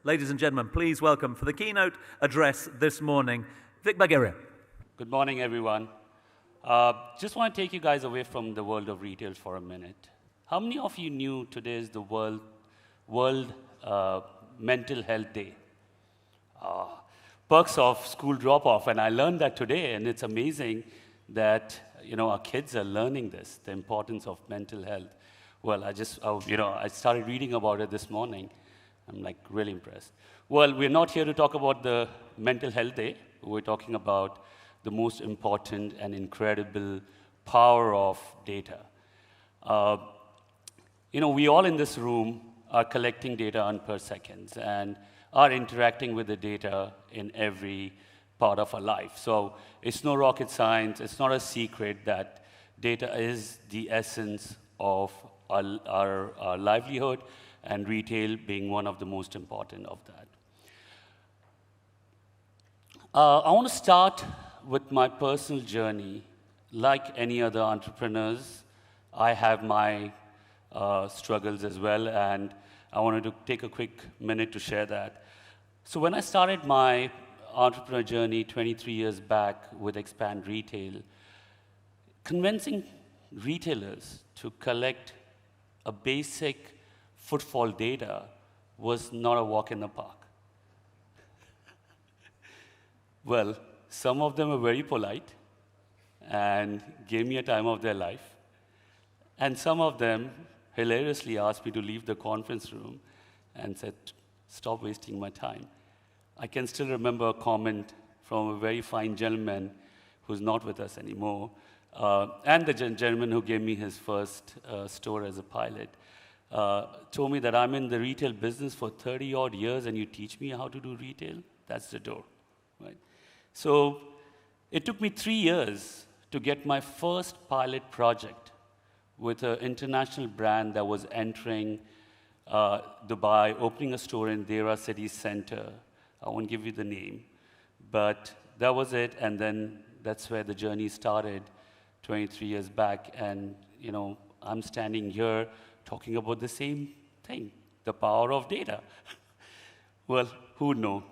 Ladies and gentlemen, please welcome for the keynote address this morning, Vic Bageria. Good morning, everyone. Just want to take you guys away from the world of retail for a minute. How many of you knew today is the World Mental Health Day? Perks of school drop-off, and I learned that today, and it's amazing that our kids are learning this, the importance of mental health. Well, I started reading about it this morning. I'm like really impressed. Well, we're not here to talk about the Mental Health Day. We're talking about the most important and incredible power of data. We all in this room are collecting data on per seconds and are interacting with the data in every part of our life. So it's no rocket science. It's not a secret that data is the essence of our livelihood, and retail being one of the most important of that. I want to start with my personal journey. Like any other entrepreneurs, I have my struggles as well, and I wanted to take a quick minute to share that. So when I started my entrepreneur journey 23 years back with Xpandretail, convincing retailers to collect a basic footfall data was not a walk in the park. Well, some of them were very polite and gave me a time of their life. And some of them hilariously asked me to leave the conference room and said, "Stop wasting my time." I can still remember a comment from a very fine gentleman who's not with us anymore, and the gentleman who gave me his first store as a pilot, told me that I'm in the retail business for 30-odd years and you teach me how to do retail? That's the door, right? So it took me 3 years to get my first pilot project with an international brand that was entering Dubai, opening a store in Deira city center. I won't give you the name, but that was it, and then that's where the journey started 23 years back, and I'm standing here talking about the same thing, the power of data. Well, who would know?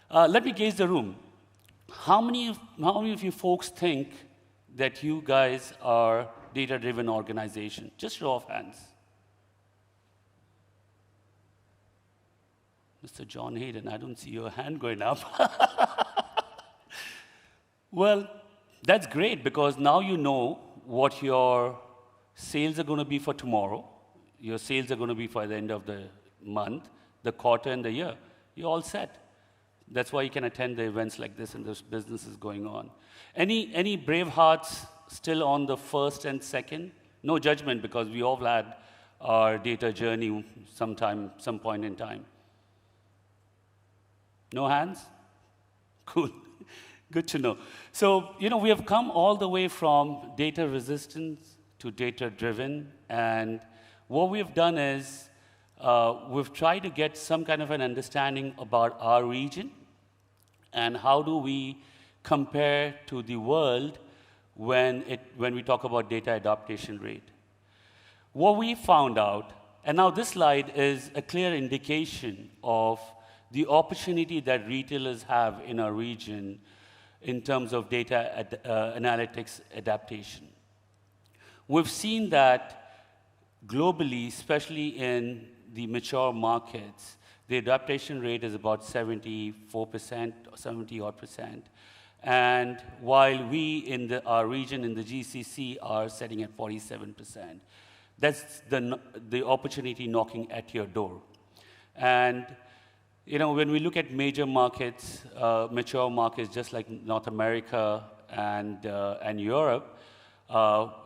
Let me gauge the room. How many of you folks think that you guys are data-driven organization? Just show of hands. Mr. John Hayden, I don't see your hand going up. Well, that's great, because now you know what your sales are going to be for tomorrow. Your sales are going to be for the end of the month, the quarter, and the year. You're all set. That's why you can attend the events like this and this business is going on. Any brave hearts still on the first and second? No judgment, because we all had our data journey some point in time. No hands? Cool. Good to know. So, we have come all the way from data resistance to data driven, and what we've done is we've tried to get some kind of an understanding about our region and how do we compare to the world when we talk about data adaptation rate. What we found out, and now this slide is a clear indication of the opportunity that retailers have in our region in terms of data analytics adaptation. We've seen that globally, especially in the mature markets, the adaptation rate is about 74%, 70-odd%. And while we in our region in the GCC are setting at 47%. That's the opportunity knocking at your door. And when we look at major markets, mature markets, just like North America and Europe,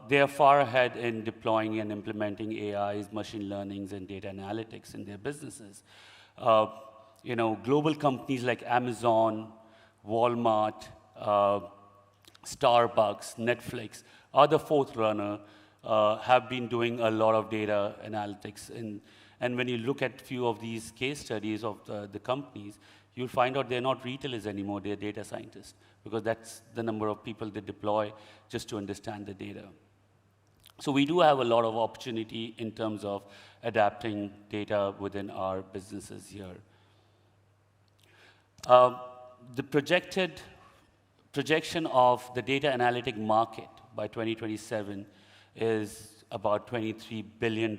they are far ahead in deploying and implementing AIs, machine learnings, and data analytics in their businesses. Global companies like Amazon, Walmart, Starbucks, Netflix are the fourth runner, have been doing a lot of data analytics. And when you look at a few of these case studies of the companies, you'll find out they're not retailers anymore, they're data scientists, because that's the number of people they deploy just to understand the data. So we do have a lot of opportunity in terms of adapting data within our businesses here. The projection of the data analytic market by 2027 is about $23 billion.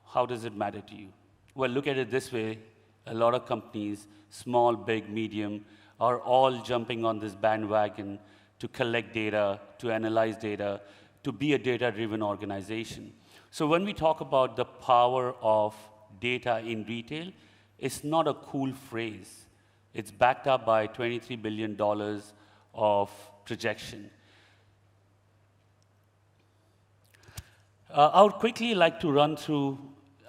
How does it matter to you? Well, look at it this way. A lot of companies, small, big, medium, are all jumping on this bandwagon to collect data, to analyze data, to be a data-driven organization. So when we talk about the power of data in retail, it's not a cool phrase. It's backed up by $23 billion of projection. I would quickly like to run through,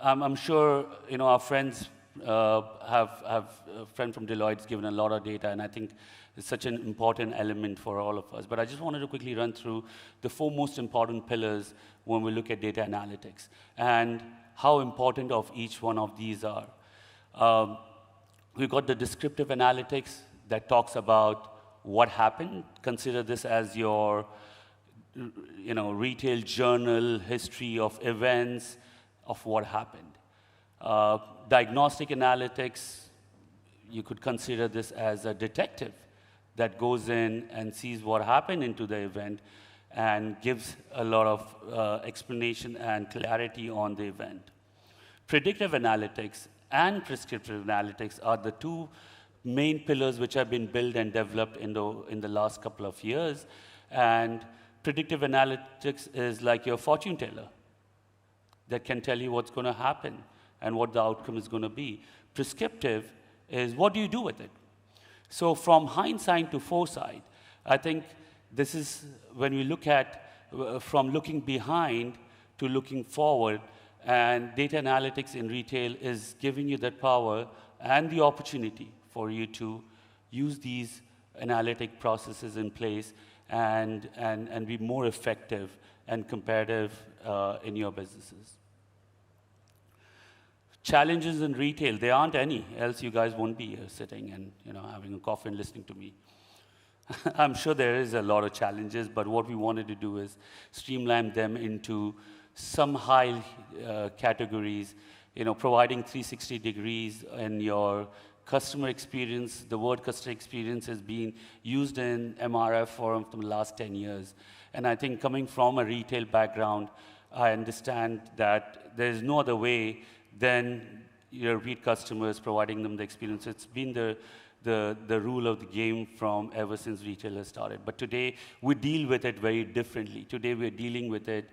I'm sure our friends have a friend from Deloitte's given a lot of data, and I think it's such an important element for all of us. But I just wanted to quickly run through the 4 most important pillars when we look at data analytics and how important of each one of these are. We've got the descriptive analytics that talks about what happened. Consider this as your retail journal, history of events, of what happened. Diagnostic analytics, you could consider this as a detective that goes in and sees what happened into the event and gives a lot of explanation and clarity on the event. Predictive analytics and prescriptive analytics are the 2 main pillars which have been built and developed in the last couple of years. And predictive analytics is like your fortune teller that can tell you what's going to happen and what the outcome is going to be. Prescriptive is what do you do with it? So from hindsight to foresight, I think this is when we look at from looking behind to looking forward, and data analytics in retail is giving you that power and the opportunity for you to use these analytic processes in place and be more effective and competitive in your businesses. Challenges in retail, there aren't any, else you guys won't be here sitting and having a coffee and listening to me. I'm sure there is a lot of challenges, but what we wanted to do is streamline them into some high categories, providing 360 degrees in your customer experience. The word customer experience has been used in MRF for the last 10 years. And I think coming from a retail background, I understand that there is no other way than your repeat customers, providing them the experience. It's been the rule of the game from ever since retail has started. But today, we deal with it very differently. Today, we're dealing with it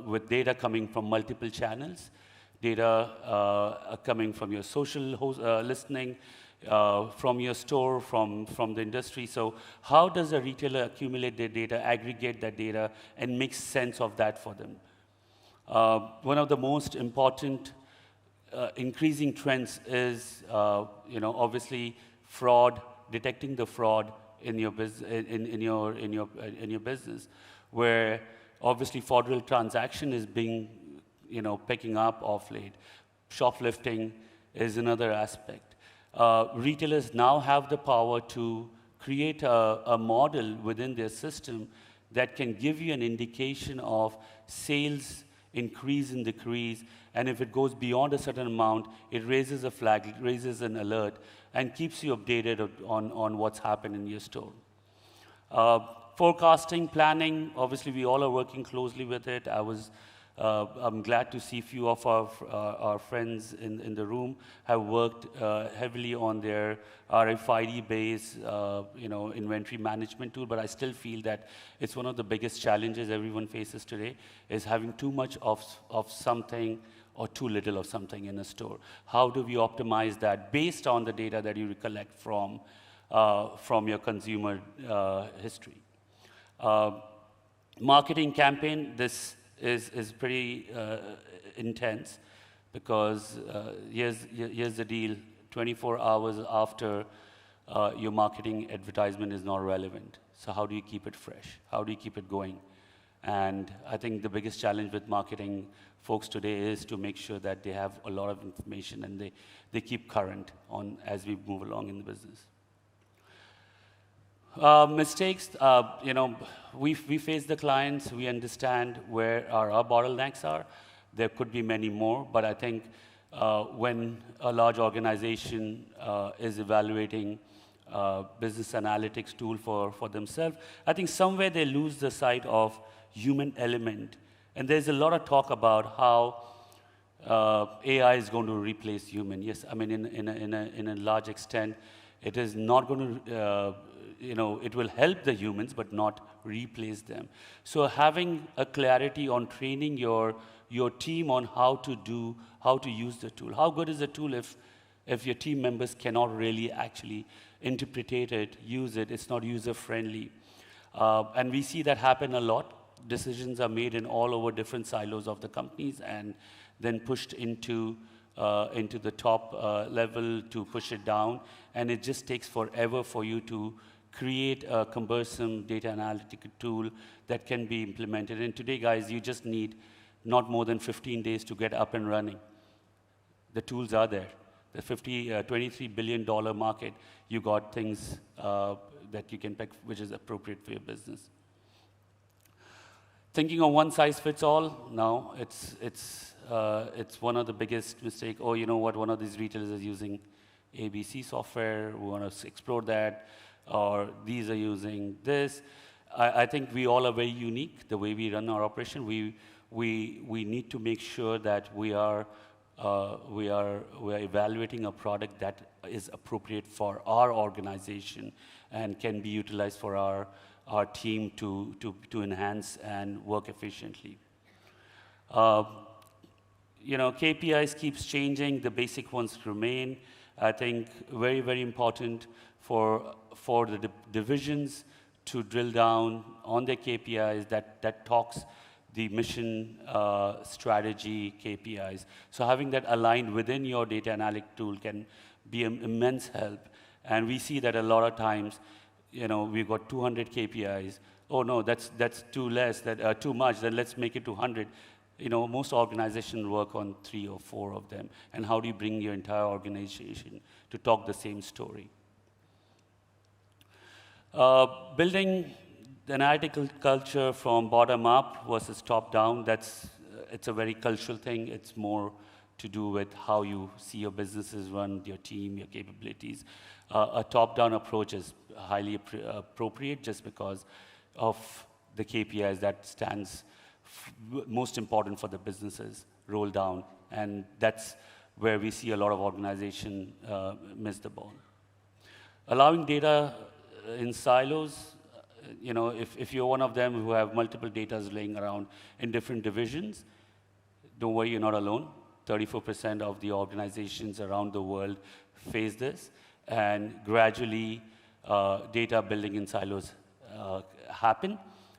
with data coming from multiple channels, data coming from your social listening, from your store, from the industry. So how does a retailer accumulate their data, aggregate that data, and make sense of that for them? One of the most important increasing trends is, obviously, fraud, detecting the fraud in your business, where obviously fraudulent transaction is being, picking up off late. Shoplifting is another aspect. Retailers now have the power to create a model within their system that can give you an indication of sales increase and decrease, and if it goes beyond a certain amount, it raises a flag, it raises an alert, and keeps you updated on what's happened in your store. Forecasting, planning, obviously we all are working closely with it. I'm glad to see a few of our friends in the room have worked heavily on their RFID-based, inventory management tool. But I still feel that it's one of the biggest challenges everyone faces today is having too much of something or too little of something in a store. How do we optimize that based on the data that you collect from your consumer history? Marketing campaign, this is pretty intense because here's the deal. 24 hours after your marketing advertisement is not relevant. So how do you keep it fresh? How do you keep it going? And I think the biggest challenge with marketing folks today is to make sure that they have a lot of information and they keep current on as we move along in the business. Mistakes, we face the clients, we understand where our bottlenecks are. There could be many more, but I think when a large organization is evaluating business analytics tool for themselves, I think somewhere they lose the sight of human element. And there's a lot of talk about how AI is going to replace human. Yes, I mean, in a large extent, it is not going to, it will help the humans, but not replace them. So having a clarity on training your team on how to use the tool. How good is the tool if your team members cannot really actually interpret it, use it, it's not user-friendly. And we see that happen a lot. Decisions are made in all over different silos of the companies and then pushed into the top level to push it down. And it just takes forever for you to create a cumbersome data analytical tool that can be implemented. And today, guys, you just need not more than 15 days to get up and running. The tools are there. The $23 billion market, you got things that you can pick, which is appropriate for your business. Thinking of one size fits all, no, it's one of the biggest mistakes. Oh, you know what, one of these retailers is using ABC software, we want to explore that, or these are using this. I think we all are very unique, the way we run our operation. We need to make sure that we are evaluating a product that is appropriate for our organization and can be utilized for our team to enhance and work efficiently. KPIs keeps changing, the basic ones remain. I think very, very important for the divisions to drill down on their KPIs that talks the mission, strategy, KPIs. So having that aligned within your data analytic tool can be an immense help. And we see that a lot of times, we've got 200 KPIs. Oh no, that's too less, too much, then let's make it 200. Most organizations work on 3 or 4 of them. And how do you bring your entire organization to talk the same story? Building the analytical culture from bottom up versus top down, it's a very cultural thing. It's more to do with how you see your businesses run, your team, your capabilities. A top-down approach is highly appropriate just because of the KPIs that stands most important for the businesses roll down. And that's where we see a lot of organizations miss the ball. Allowing data in silos, if you're one of them who have multiple data laying around in different divisions, don't worry, you're not alone. 34% of the organizations around the world face this, and gradually data building in silos happen.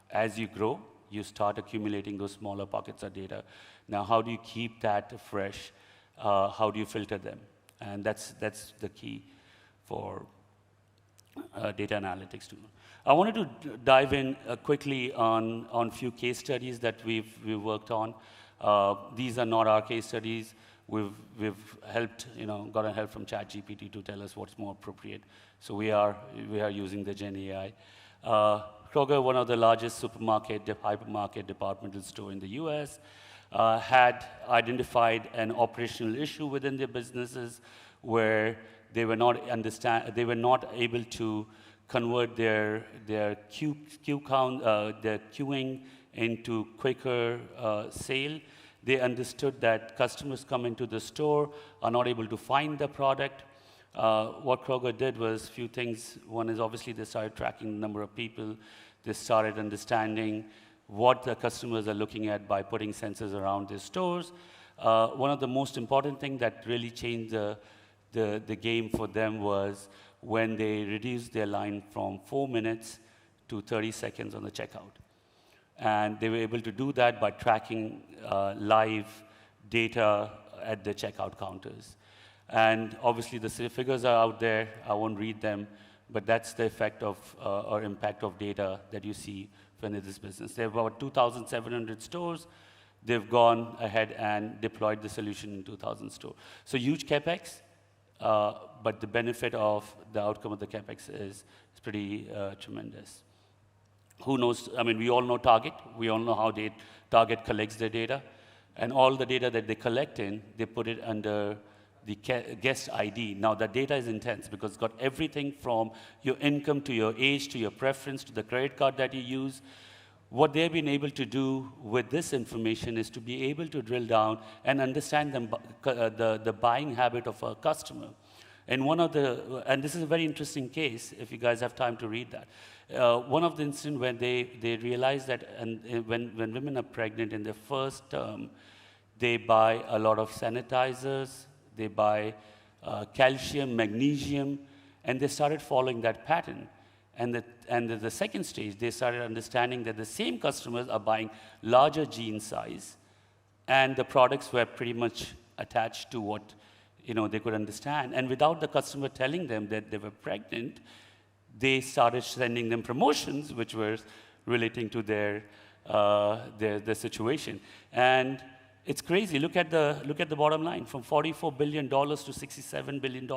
As you grow, you start accumulating those smaller pockets of data. Now, how do you keep that fresh? How do you filter them? And that's the key for data analytics tool. I wanted to dive in quickly on a few case studies that we've worked on. These are not our case studies. We've helped, gotten help from ChatGPT to tell us what's more appropriate. So we are using the Gen AI. Kroger, one of the largest hypermarket departmental store in the US, had identified an operational issue within their businesses where they were not able to convert their queue count, their queuing into quicker sale. They understood that customers come into the store, are not able to find the product. What Kroger did was a few things. One is obviously they started tracking the number of people. They started understanding what the customers are looking at by putting sensors around their stores. One of the most important things that really changed the game for them was when they reduced their line from 4 minutes to 30 seconds on the checkout. And they were able to do that by tracking live data at the checkout counters. And obviously, the figures are out there. I won't read them, but that's the effect of or impact of data that you see when in this business. They have about 2,700 stores. They've gone ahead and deployed the solution in 2,000 stores. So huge CapEx, but the benefit of the outcome of the CapEx is pretty tremendous. Who knows? I mean, we all know Target. We all know how Target collects their data. And all the data that they collect in, they put it under the guest ID. Now, the data is intense because it's got everything from your income to your age to your preference to the credit card that you use. What they've been able to do with this information is to be able to drill down and understand the buying habit of a customer. And and this is a very interesting case, if you guys have time to read that. One of the instances when they realize that when women are pregnant in their first term, they buy a lot of sanitizers, they buy calcium, magnesium, and they started following that pattern. And the second stage, they started understanding that the same customers are buying larger jean size, and the products were pretty much attached to what they could understand. And without the customer telling them that they were pregnant, they started sending them promotions which were relating to their situation. And it's crazy. Look at the bottom line, from $44 billion to $67 billion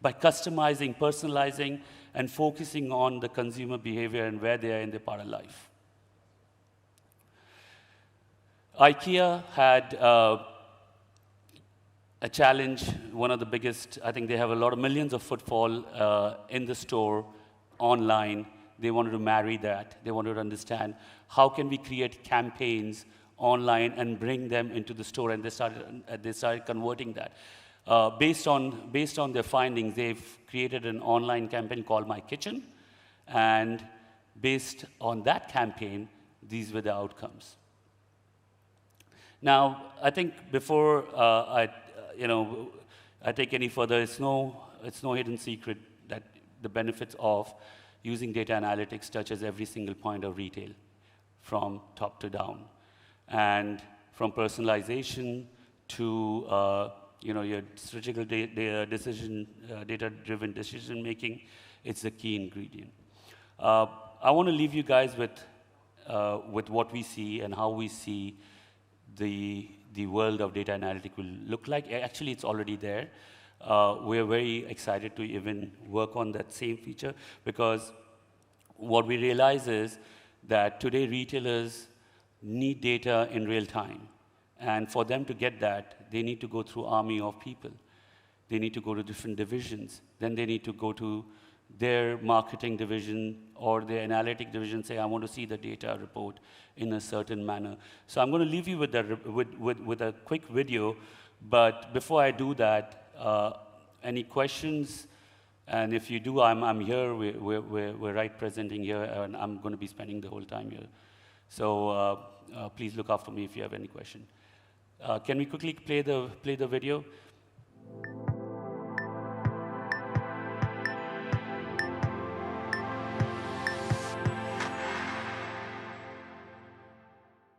by customizing, personalizing, and focusing on the consumer behavior and where they are in their part of life. IKEA had a challenge, one of the biggest. I think they have a lot of millions of footfall in the store, online. They wanted to marry that. They wanted to understand how can we create campaigns online and bring them into the store, and they started converting that. Based on their findings, they've created an online campaign called My Kitchen, and based on that campaign, these were the outcomes. Now, I think before I take any further, it's no hidden secret that the benefits of using data analytics touches every single point of retail, from top to down. And from personalization to your strategical data-driven decision making, it's the key ingredient. I want to leave you guys with what we see and how we see the world of data analytics will look like. Actually, it's already there. We're very excited to even work on that same feature, because what we realize is that today retailers need data in real time. And for them to get that, they need to go through an army of people. They need to go to different divisions. Then they need to go to their marketing division or their analytic division, say, I want to see the data report in a certain manner. So I'm going to leave you with a quick video. But before I do that, any questions? And if you do, I'm here. We're right presenting here, and I'm going to be spending the whole time here. So please look after me if you have any question. Can we quickly play the video?